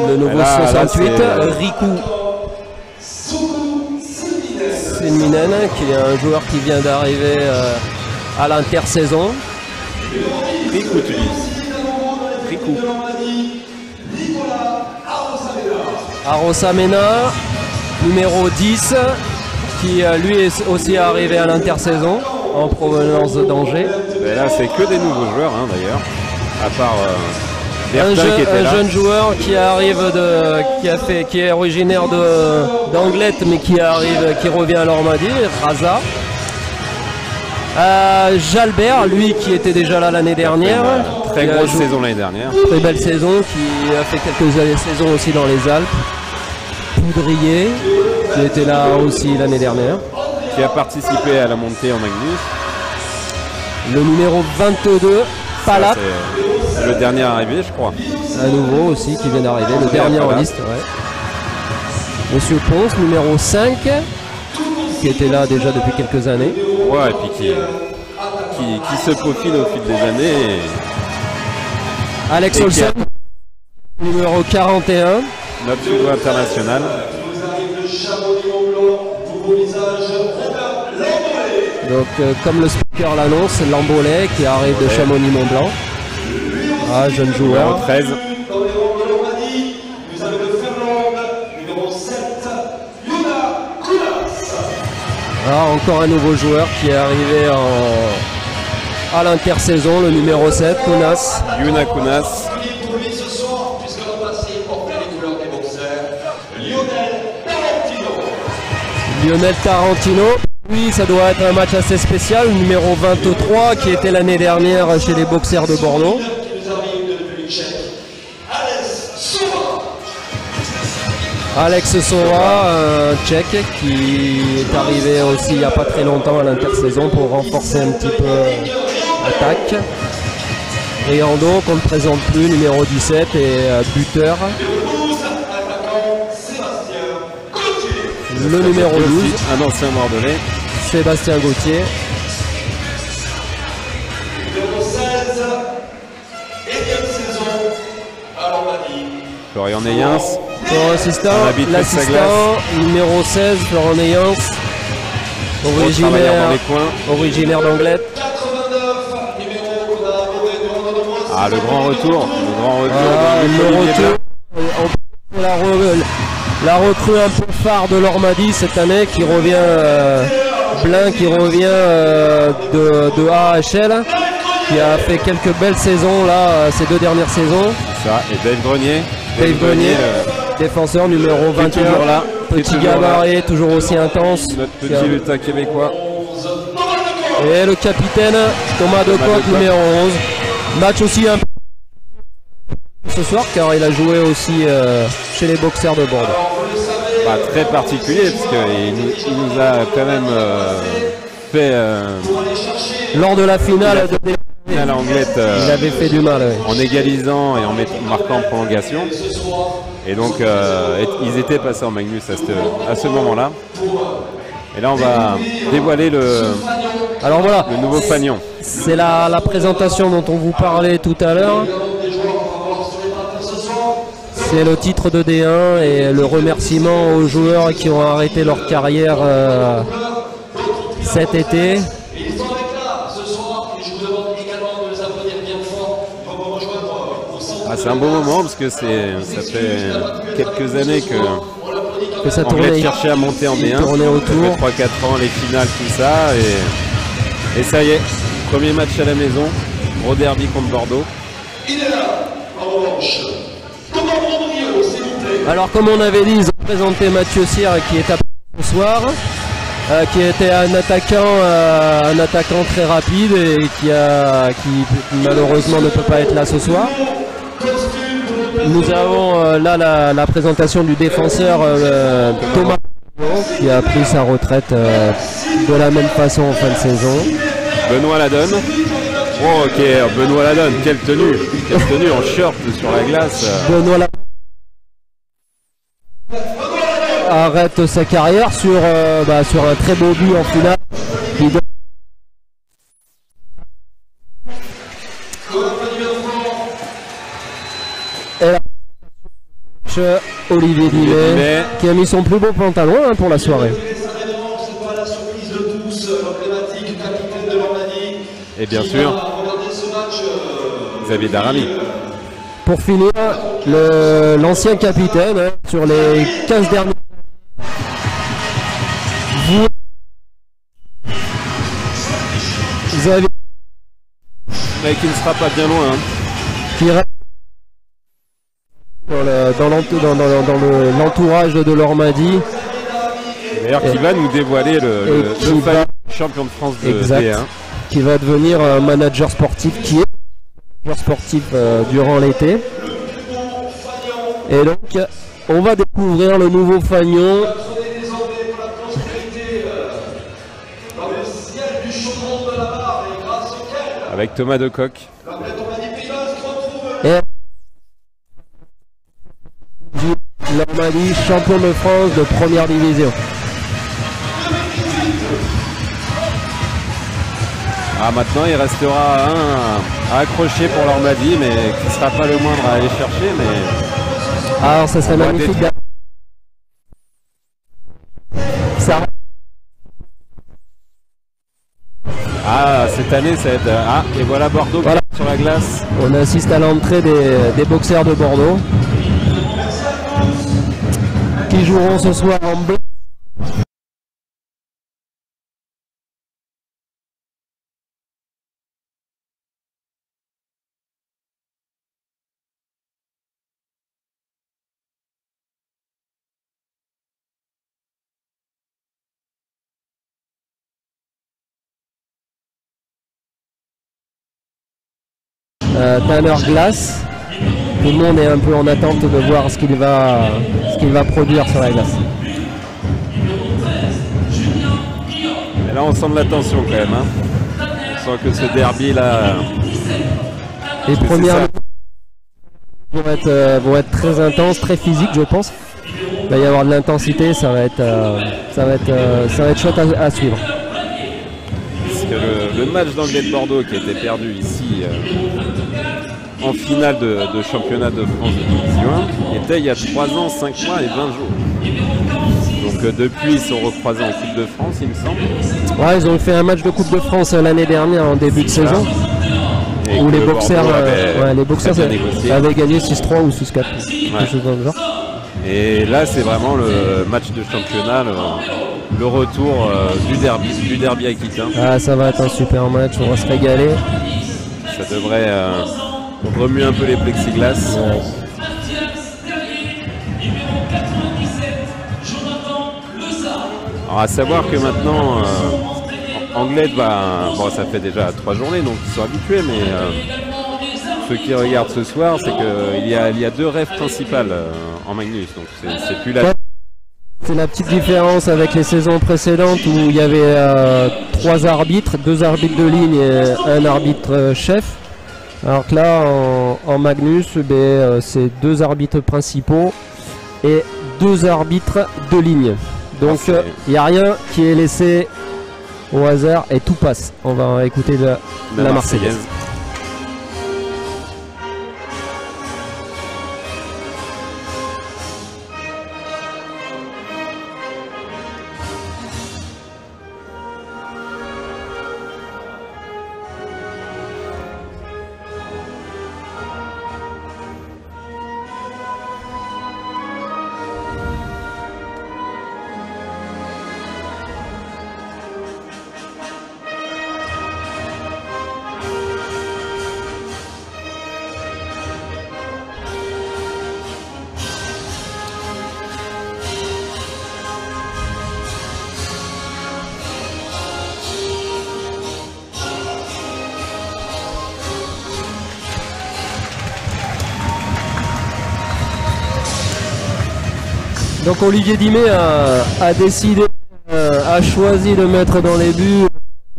Le nouveau là, 68, là, Riku Senminen, qui est un joueur qui vient d'arriver à l'intersaison. Riku, tu dis. Riku. Arosamena, numéro 10, qui lui est aussi arrivé à l'intersaison en provenance d'Angers. Et là, c'est que des nouveaux joueurs, hein, d'ailleurs. À part Un jeune joueur qui arrive qui est originaire d'Anglette, mais qui revient à Normandie, Raza. Jalbert, lui qui était déjà là l'année dernière. Très grosse saison l'année dernière. Très belle saison, qui a fait quelques saisons aussi dans les Alpes. Poudrier, qui était là aussi l'année dernière. Qui a participé à la montée en Magnus. Le numéro 22, Palat. C'est le dernier arrivé, je crois. Un nouveau aussi qui vient d'arriver, le dernier en liste. Ouais. Monsieur Ponce, numéro 5, qui était là déjà depuis quelques années. Ouais, et puis qui se peaufine au fil des années. Alex Olsen, numéro 41. Notre sudo international. Donc comme le speaker l'annonce, Lambolet qui arrive de Chamonix-Mont-Blanc. Ah, jeune joueur. Numéro 13. Ah, encore un nouveau joueur qui est arrivé à l'intersaison, le numéro 7, Kounas. Yuna Kounas. Lionel Tarantino. Oui, ça doit être un match assez spécial, le numéro 23 qui était l'année dernière chez les boxers de Bordeaux. Alex Sora, un Tchèque qui est arrivé aussi il n'y a pas très longtemps à l'intersaison pour renforcer un petit peu l'attaque. Et en dos, qu'on ne présente plus, numéro 17 et buteur. Le numéro 12, un ancien Bordelais. Sébastien Gauthier. Florian Neyens. L'assistant numéro 16, Florent Neyens, originaire d'Anglette. Ah, le grand retour. La recrue un peu phare de l'Ormandie cette année qui revient, Blin qui revient de AHL, qui a fait quelques belles saisons là, ces 2 dernières saisons. Ça, et Dave Grenier. Dave Grenier, défenseur numéro 21, là, petit gabarit, toujours aussi intense. Notre petit lutin québécois. Et le capitaine Thomas Decoq, numéro 11. Match aussi un peu ce soir car il a joué aussi chez les boxers de Bordeaux. Bah, très particulier parce qu'il nous a quand même fait lors de la finale à Anglette, il avait fait du mal en égalisant et en marquant en prolongation. Et donc ils étaient passés en Magnus à ce moment-là. Et là on va dévoiler le nouveau fanion. C'est la présentation dont on vous parlait tout à l'heure. C'est le titre de D1 et le remerciement aux joueurs qui ont arrêté leur carrière cet été. Ah, c'est un beau moment parce que ça fait quelques années que ça Anglette cherchait à monter en D1. Tournait autour. Ça fait 3-4 ans, les finales, tout ça. Et ça y est, premier match à la maison, gros derby contre Bordeaux. Alors comme on avait dit, ils ont présenté Mathieu Cyr qui est absent ce soir, qui était un attaquant très rapide et qui malheureusement ne peut pas être là ce soir. Nous avons là la présentation du défenseur Thomas qui a pris sa retraite de la même façon en fin de saison. Benoît Ladonne. Oh, ok, Benoît Ladonne, quelle tenue en short sur la glace. Benoît Ladonne arrête sa carrière sur un très beau but en finale. Olivier Dimet qui a mis son plus beau pantalon hein, pour la soirée. Et bien sûr, Xavier Daramy. Pour finir, l'ancien capitaine hein, sur les 15 derniers. Xavier. Mais qui ne sera pas bien loin. Hein. Qui reste dans l'entourage de l'Ormadi. D'ailleurs, qui va nous dévoiler le champion de France de D1. Qui va devenir un manager sportif, qui est manager sportif durant l'été. Et donc, on va découvrir le nouveau fanion. Avec Thomas Decoq. Et l'Ormadi, champion de France de première division. Ah, maintenant il restera un à accrocher pour l'Ormadi, mais qui ne sera pas le moindre à aller chercher. Mais alors ça serait magnifique. Ça... Ah, cette année ça va être... Ah, et voilà Bordeaux voilà. Sur la glace. On assiste à l'entrée des boxeurs de Bordeaux qui joueront ce soir en bleu. Tanner Glass, tout le monde est un peu en attente de voir ce qu'il va produire sur la glace. Et là on sent de la tension quand même. Hein. On sent que ce derby là. Les premières vont être très intenses, très physiques je pense. Il va y avoir de l'intensité, ça va être chouette à suivre. Parce que le match d'Anglais de Bordeaux qui a été perdu ici en finale de championnat de France de division 1 était il y a 3 ans, 5 mois et 20 jours. Donc depuis ils sont recroisés en Coupe de France il me semble. Ouais, ils ont fait un match de Coupe de France l'année dernière en début de saison. Où les boxeurs avaient gagné 6-3 ou 6-4. Quelque chose dans le genre. Et là c'est vraiment le match de championnat, le retour du derby aquitain. Ah, ça va être un super match, on va se régaler. Ça devrait remuer un peu les plexiglas. Ouais. Alors à savoir que maintenant Anglais bon, ça fait déjà 3 journées donc ils sont habitués, mais ceux qui regardent ce soir c'est qu'il y a 2 rêves principales en Magnus, donc c'est plus la... C'est la petite différence avec les saisons précédentes où il y avait 3 arbitres, 2 arbitres de ligne et un arbitre chef. Alors que là en Magnus c'est 2 arbitres principaux et 2 arbitres de ligne. Donc il n'y a rien qui est laissé au hasard et tout passe. On va écouter la Marseillaise. Donc Olivier Dimet a décidé, a choisi de mettre dans les buts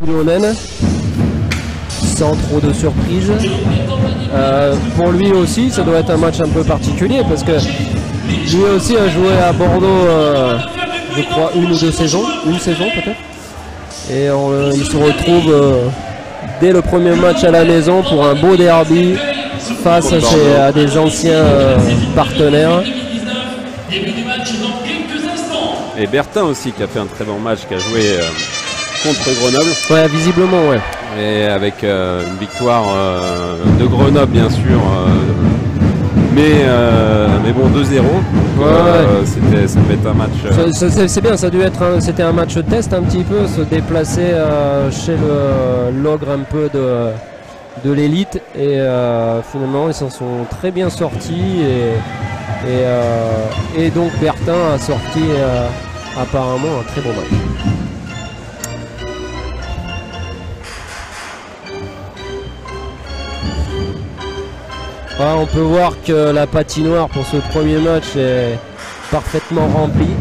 Lyonnais, sans trop de surprise. Pour lui aussi, ça doit être un match un peu particulier parce que lui aussi a joué à Bordeaux, je crois, 1 ou 2 saisons, une saison peut-être. Et il se retrouve dès le premier match à la maison pour un beau derby face à des anciens partenaires. Début du match dans quelques instants. Et Bertin aussi qui a fait un très bon match, qui a joué contre Grenoble. Ouais, visiblement, ouais. Et avec une victoire de Grenoble bien sûr, mais bon 2-0. Ça devait être un match. C'est bien, ça a dû être c'était un match test un petit peu, se déplacer chez l'ogre un peu de l'élite et finalement ils s'en sont très bien sortis et donc Bertin a sorti apparemment un très bon match. On peut voir que la patinoire pour ce premier match est parfaitement remplie.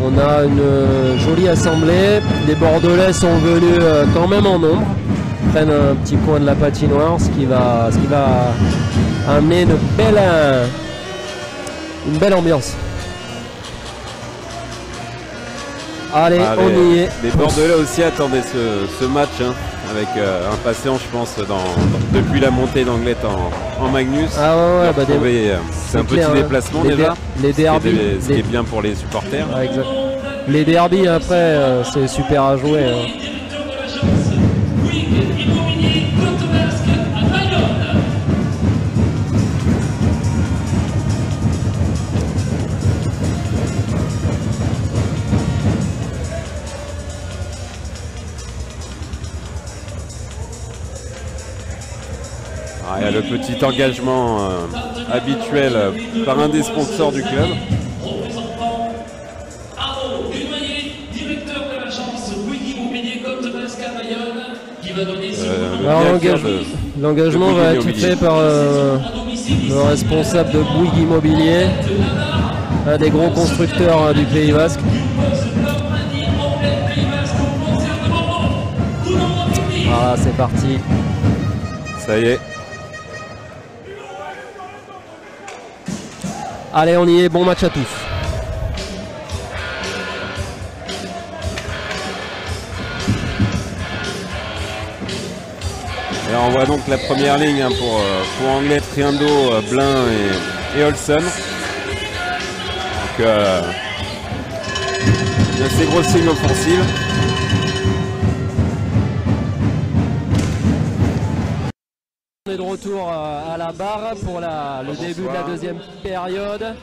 On a une jolie assemblée. Les Bordelais sont venus quand même en nombre. Ils prennent un petit coin de la patinoire, ce qui va amener une belle ambiance. Allez, on y est. Les Bordelais aussi attendaient ce match avec impatience, je pense, depuis la montée d'Anglet en Magnus. Ah ouais, c'est un petit déplacement déjà. Les derbies, ce qui est bien pour les supporters. Ah, exact. Les derbies après, c'est super à jouer. Il y a le petit engagement habituel par un des sponsors du club. L'engagement va être fait par le responsable de Bouygues Immobilier, un des gros constructeurs du Pays Basque. Voilà, c'est parti. Ça y est. Allez, on y est, bon match à tous. Et on voit donc la première ligne pour Anglet, Triando, Blin et Olson. Donc une assez grosse ligne offensive. On est de retour à la barre pour le début de la deuxième période.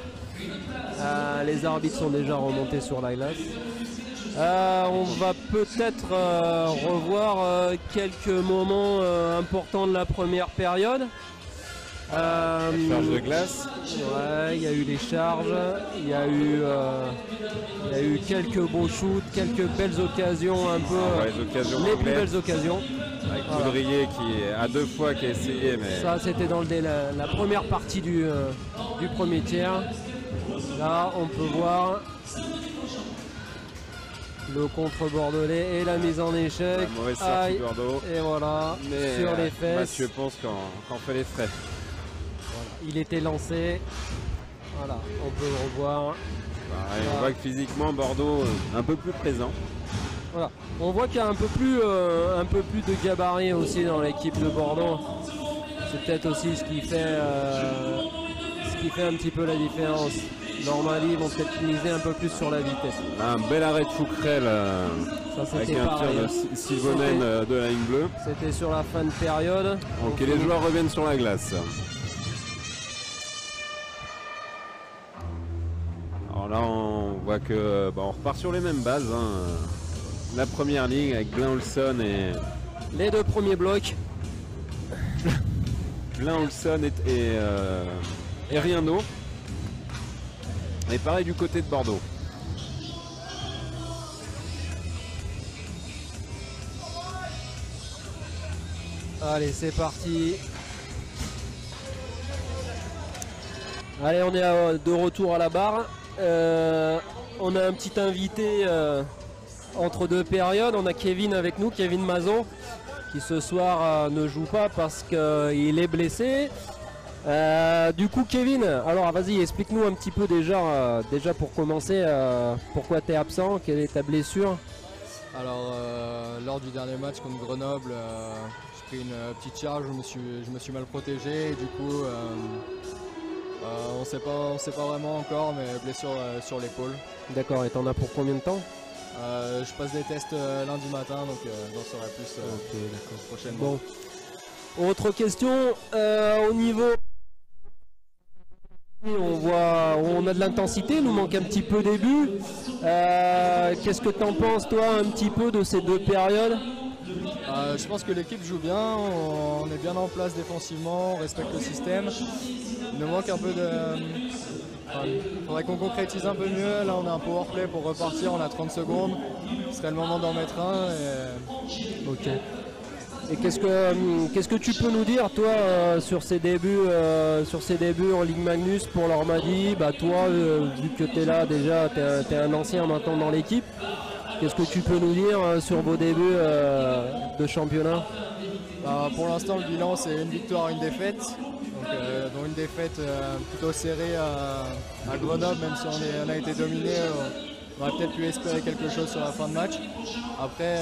Les arbitres sont déjà remontés sur la glace. On va peut-être revoir quelques moments importants de la première période. Charge de glace. Ouais, il y a eu les charges, il y a eu quelques beaux shoots, quelques belles occasions un peu, les plus belles occasions. Avec Coudrier qui a 2 fois qui a essayé, mais ça c'était dans la première partie du premier tiers. Là on peut voir le contre bordelais et la mise en échec. Mauvaise sortie Bordeaux. Et voilà, mais sur les fesses. Mathieu pense qu'en fait les frais. Voilà, il était lancé. Voilà, on peut le revoir. On voit que physiquement Bordeaux un peu plus présent. Voilà. On voit qu'il y a un peu plus de gabarit aussi dans l'équipe de Bordeaux. C'est peut-être aussi ce qui fait un petit peu la différence. Normally, ils vont peut-être miser un peu plus sur la vitesse. Un bel arrêt de Fouquerel avec un tir de Sylvonen de la ligne bleue. C'était sur la fin de période. Donc les joueurs reviennent sur la glace. Alors là, on voit que on repart sur les mêmes bases. La première ligne avec Blin, Olson et... Les 2 premiers blocs. Blin, Olson et Riendo. Et pareil du côté de Bordeaux. Allez, c'est parti. Allez, on est de retour à la barre. On a un petit invité entre 2 périodes. On a Kevin avec nous, Kevin Mazon, qui ce soir ne joue pas parce qu'il est blessé. Du coup Kevin, alors vas-y, explique-nous un petit peu déjà pour commencer, pourquoi tu es absent, quelle est ta blessure? Alors lors du dernier match contre Grenoble, j'ai pris une petite charge, je me suis mal protégé et du coup On sait pas vraiment encore, mais blessure sur l'épaule. D'accord, et t'en as pour combien de temps? Je passe des tests lundi matin, donc j'en saurai plus Ok, d'accord. prochainement. Bon. Autre question, au niveau... On a de l'intensité, il nous manque un petit peu des buts. Qu'est-ce que t'en penses toi un petit peu de ces deux périodes? Je pense que l'équipe joue bien, on est bien en place défensivement, on respecte le système. Il nous manque un peu de... Il faudrait qu'on concrétise un peu mieux. Là on a un power play pour repartir, on a 30 secondes. Ce serait le moment d'en mettre un. Ok. Et qu'est-ce que tu peux nous dire toi sur ces débuts en Ligue Magnus pour l'Ormadi? Bah toi vu que tu es là déjà, tu es un ancien maintenant dans l'équipe. Qu'est-ce que tu peux nous dire sur vos débuts de championnat? Pour l'instant le bilan c'est une victoire, une défaite. Dont une défaite plutôt serrée à Grenoble, même si on a été dominé. On aurait peut-être pu espérer quelque chose sur la fin de match. Après,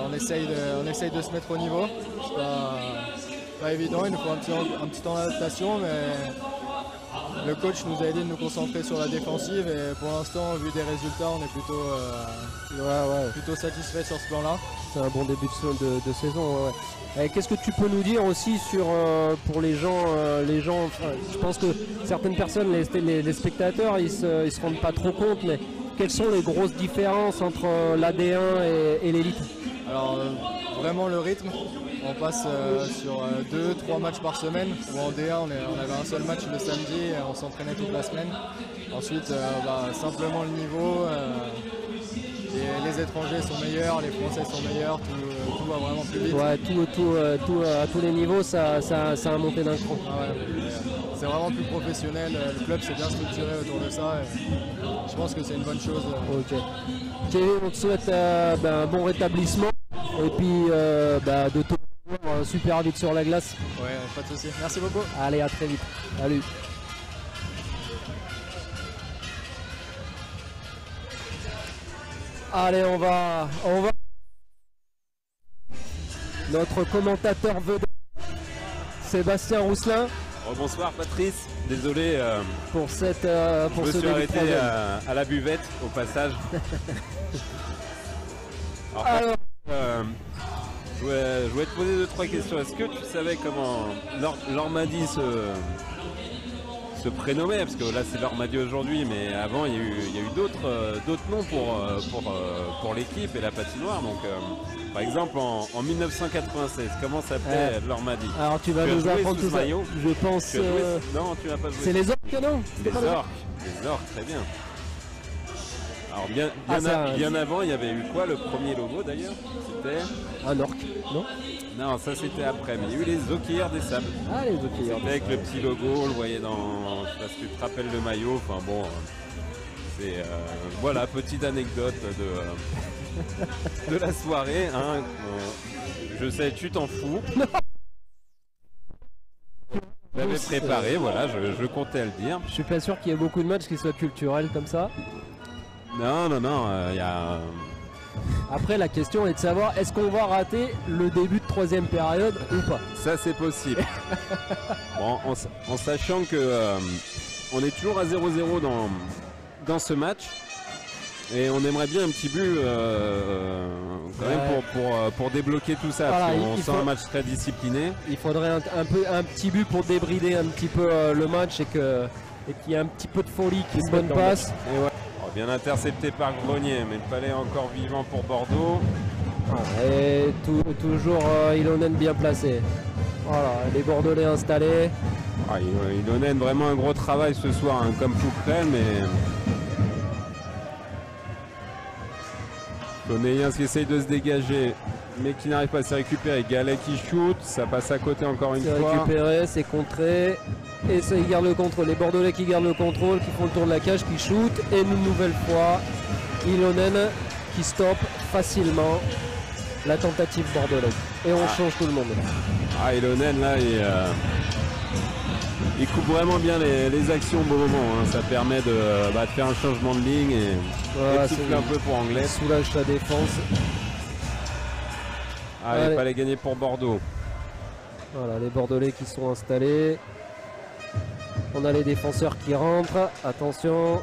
on essaye de se mettre au niveau. C'est pas évident, il nous faut un petit temps d'adaptation, mais le coach nous a dit de nous concentrer sur la défensive et pour l'instant, vu des résultats, on est plutôt satisfait sur ce plan-là. C'est un bon début de saison. Ouais. Qu'est-ce que tu peux nous dire aussi sur pour les gens enfin, je pense que certaines personnes, les spectateurs, ils se rendent pas trop compte, mais quelles sont les grosses différences entre l'AD1 et l'élite? Alors vraiment le rythme, on passe sur 2-3 matchs par semaine. En D1 on avait un seul match le samedi et on s'entraînait toute la semaine. Ensuite simplement le niveau, les étrangers sont meilleurs, les Français sont meilleurs, tout va vraiment plus vite. Ouais, à tous les niveaux ça a monté d'un cran. C'est vraiment plus professionnel, le club s'est bien structuré autour de ça et je pense que c'est une bonne chose. Ok. Kevin, on te souhaite un bon rétablissement et puis de te voir super vite sur la glace. Ouais, pas de soucis. Merci beaucoup. Allez, à très vite. Salut. Allez, on va... Notre commentateur vedette, Sébastien Rousselin. Bonsoir Patrice, désolé pour cette je me suis arrêté à la buvette au passage. Alors, je voulais te poser 2-3 questions. Est-ce que tu savais comment l'Ormadi se prénommait? Parce que là c'est l'Ormadi aujourd'hui, mais avant il y a eu d'autres noms pour l'équipe et la patinoire. Donc par exemple en 1996, comment s'appelait l'Ormadi? Alors tu vas nous apprendre tout ça. Je pense. Non, tu n'as pas joué. C'est les orques, non? Les orques, très bien. Alors bien avant, il y avait eu quoi le premier logo d'ailleurs? C'était un orque, non? Non, ça c'était après, mais il y a eu les Okiers des Sables. Ah, les Okiers. C'était avec le petit logo, on le voyait dans... Je sais pas si tu te rappelles le maillot, enfin bon... C'est... voilà, petite anecdote de la soirée. Hein. Je sais, tu t'en fous. Je l'avais préparé, voilà, je comptais le dire. Je suis pas sûr qu'il y ait beaucoup de matchs qui soient culturels comme ça. Non, il y a... Après, la question est de savoir, est-ce qu'on va rater le début de troisième période ou pas? Ça, c'est possible. Bon, en sachant que on est toujours à 0-0 dans ce match. Et on aimerait bien un petit but quand même pour débloquer tout ça. Voilà, on sent un match très discipliné. Il faudrait un petit but pour débrider un petit peu le match et qu'il y ait un petit peu de folie, qui se bonne passe. Et ouais. Bien intercepté par Grenier, mais le palais encore vivant pour Bordeaux. Et toujours Ilonen bien placé. Voilà, les Bordelais installés. Ilonen vraiment un gros travail ce soir, hein, comme Fouquerel, mais... Tonnéens qui essaye de se dégager, mais qui n'arrive pas à se récupérer. Galet qui shoot, ça passe à côté encore une fois. C'est récupéré, c'est contré. Et ça, ils gardent le contrôle. Les Bordelais qui gardent le contrôle, qui font le tour de la cage, qui shootent. Et une nouvelle fois, Ilonen qui stoppe facilement la tentative bordelaise. Et on change tout le monde. Ilonen là, il coupe vraiment bien les actions au bon moment. Hein. Ça permet de faire un changement de ligne et souffler un peu pour Anglais. Soulage sa défense. Il fallait gagner pour Bordeaux. Voilà, les Bordelais qui sont installés. On a les défenseurs qui rentrent. Attention.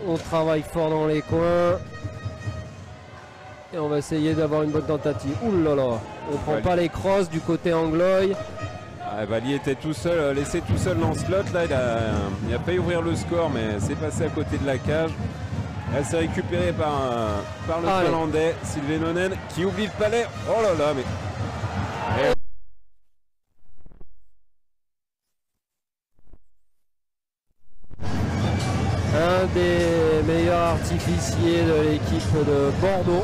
On travaille fort dans les coins. Et on va essayer d'avoir une bonne tentative. Ouh là là. On prend pas les crosses du côté Angloy. Ah, Valli était tout seul, laissé tout seul dans ce lot. Là, il a failli ouvrir le score, mais c'est passé à côté de la cage. Elle s'est récupérée par le Finlandais, Sylvenonen, qui oublie le palais. Oh là là, mais... Un des meilleurs artificiers de l'équipe de Bordeaux.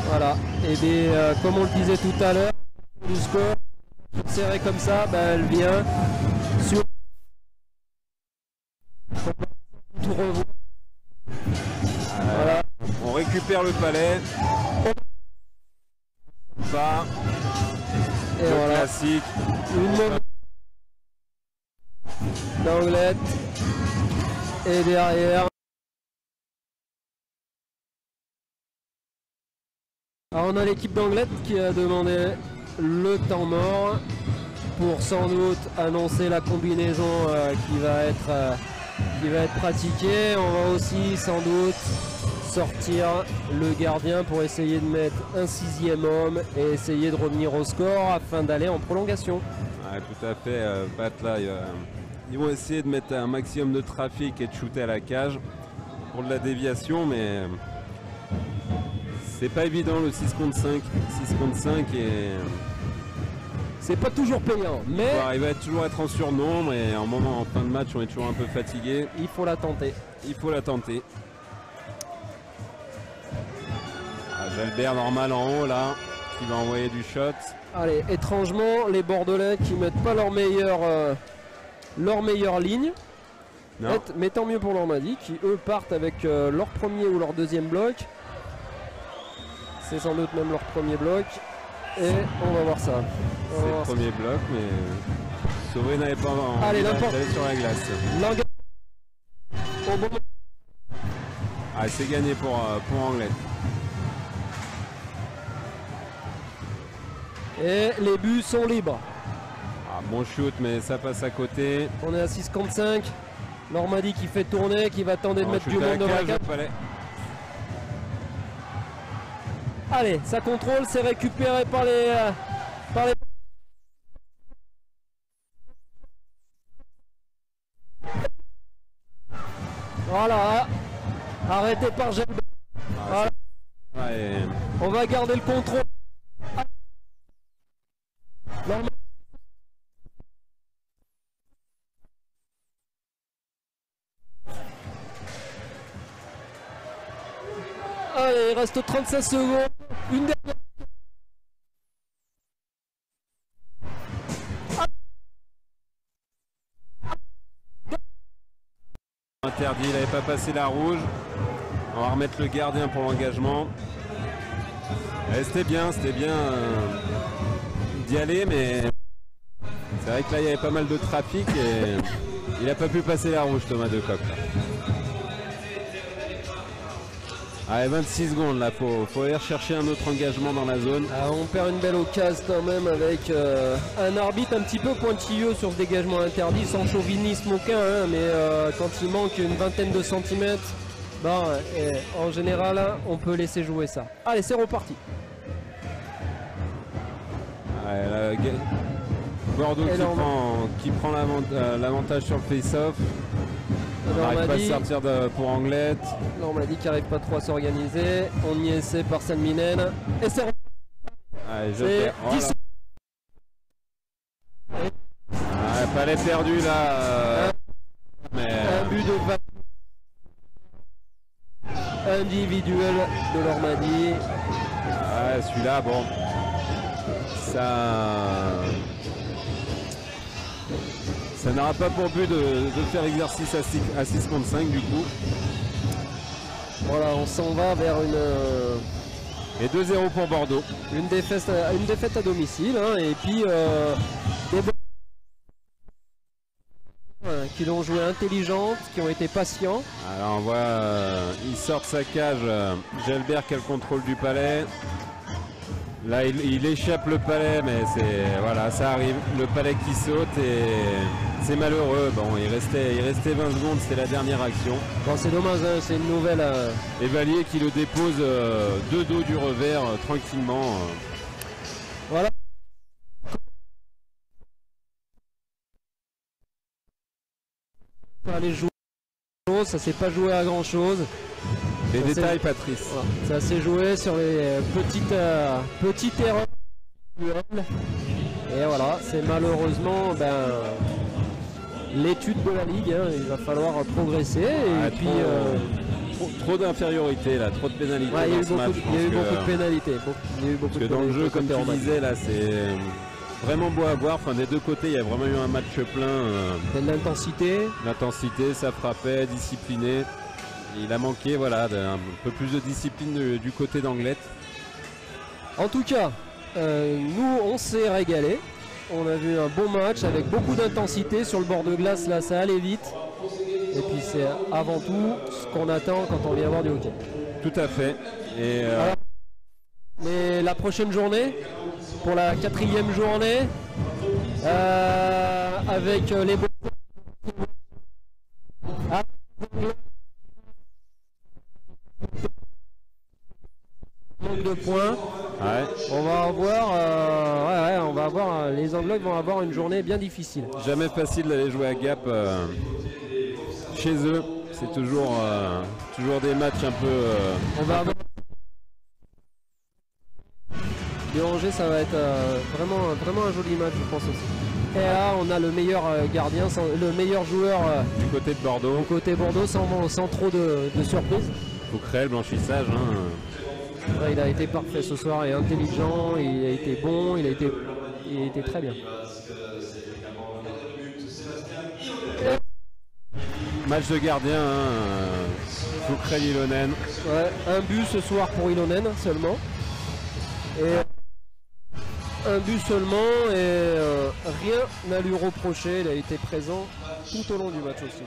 Voilà. Et bien, comme on le disait tout à l'heure, du score serré comme ça, elle vient sur tout revoir. Voilà. On récupère le palais. Pas. Et voilà. Classique. Une mauvaise d'Anglette. Et derrière. Alors on a l'équipe d'Anglette qui a demandé le temps mort pour sans doute annoncer la combinaison qui va être pratiquée. On va aussi sans doute sortir le gardien pour essayer de mettre un 6e homme et essayer de revenir au score afin d'aller en prolongation. Ouais, tout à fait. Pat là, ils vont essayer de mettre un maximum de trafic et de shooter à la cage pour de la déviation, mais c'est pas évident le 6 contre 5. 6 contre 5 et c'est pas toujours payant, mais il va toujours être en surnombre et en fin de match on est toujours un peu fatigué. Il faut la tenter. Il faut la tenter. Jalbert normal en haut là, qui va envoyer du shot. Allez, étrangement, les Bordelais qui mettent pas leur meilleure ligne. Mais tant mieux pour Normandie qui eux partent avec leur premier ou leur deuxième bloc. C'est sans doute même leur premier bloc. Et on va voir ça. C'est le premier bloc, mais Sauvé n'avait pas envie d'aller sur la glace. Au bon... Ah, c'est gagné pour Anglais. Et les buts sont libres. Ah, bon shoot, mais ça passe à côté. On est à 6 contre 5. Normandie qui fait tourner, qui va tenter de mettre du monde devant la cage. Allez, ça contrôle, c'est récupéré par les... Voilà, arrêté par Jalbert. Voilà. Ouais. On va garder le contrôle. Allez, il reste 35 secondes. Une dernière. Interdit, il n'avait pas passé la rouge. On va remettre le gardien pour l'engagement. C'était bien d'y aller, mais c'est vrai que là il y avait pas mal de trafic et il n'a pas pu passer la rouge, Thomas Decoq. Allez, 26 secondes là, faut aller rechercher un autre engagement dans la zone. Ah, on perd une belle occasion quand même avec un arbitre un petit peu pointilleux sur ce dégagement interdit, sans chauvinisme aucun, hein, mais quand il manque une vingtaine de centimètres, en général on peut laisser jouer ça. Allez, c'est reparti. Ouais, Bordeaux qui prend l'avantage sur le face-off. On n'arrive pas à sortir pour Anglette. Normandie qui n'arrive pas trop à s'organiser. On y essaie par Salminen. Et c'est... C'est 10... palais perdu là. Un but de individuel de Normandie. Celui-là, bon. Ça n'aura pas pour but de faire exercice à 6 contre 5 du coup. Voilà, on s'en va vers une... Et 2-0 pour Bordeaux. Une défaite à domicile, hein, et puis des qui l'ont joué intelligente, qui ont été patients. Alors on voit, il sort sa cage, Jalbert qui a le contrôle du palais. Là, il échappe le palais, mais c'est voilà, ça arrive. Le palais qui saute et c'est malheureux. Bon, il restait 20 secondes, c'était la dernière action. Bon, c'est dommage, hein, c'est une nouvelle. Et Valier qui le dépose de dos du revers tranquillement. Voilà. Les jouer, ça s'est pas joué à grand chose. Les Ça détails, s'est- Patrice. Voilà. Ça s'est joué sur les petites erreurs. Et voilà, c'est malheureusement l'étude de la ligue. Hein. Il va falloir progresser. Ah, Et puis, trop d'infériorité là, trop de pénalités ouais, il y a dans eu ce beaucoup, match. il y a eu Je pense beaucoup de pénalités. Il y a eu beaucoup Parce que de dans le pénalités jeu, comme côté tu Romain. disais, là, c'est vraiment beau à voir. Enfin, des deux côtés, il y a vraiment eu un match plein. Il y a de l'intensité. L'intensité, ça frappait, discipliné. Il a manqué, voilà, d'un peu plus de discipline du côté d'Anglette. En tout cas, nous on s'est régalé. On a vu un bon match avec beaucoup d'intensité sur le bord de glace. Là, ça allait vite. Et puis c'est avant tout ce qu'on attend quand on vient voir du hockey. Tout à fait. Et Alors, mais la prochaine journée, pour la 4e journée, avec les bons manque de points, ouais, on va avoir, les Anglais vont avoir une journée bien difficile. jamais facile d'aller jouer à Gap chez eux. C'est toujours des matchs un peu. On va avoir Angers, ça va être vraiment un joli match, je pense aussi. Et là, on a le meilleur gardien, le meilleur joueur du côté de Bordeaux. côté Bordeaux, sans trop de surprise. Faut créer le blanchissage. Hein. Ouais, il a été parfait ce soir et intelligent, il a été bon, il a été très bien. Match de gardien. Foucrel Ilonen. Ouais, un but ce soir pour Ilonen seulement. Et un but seulement et rien à lui reprocher, il a été présent tout au long du match aussi.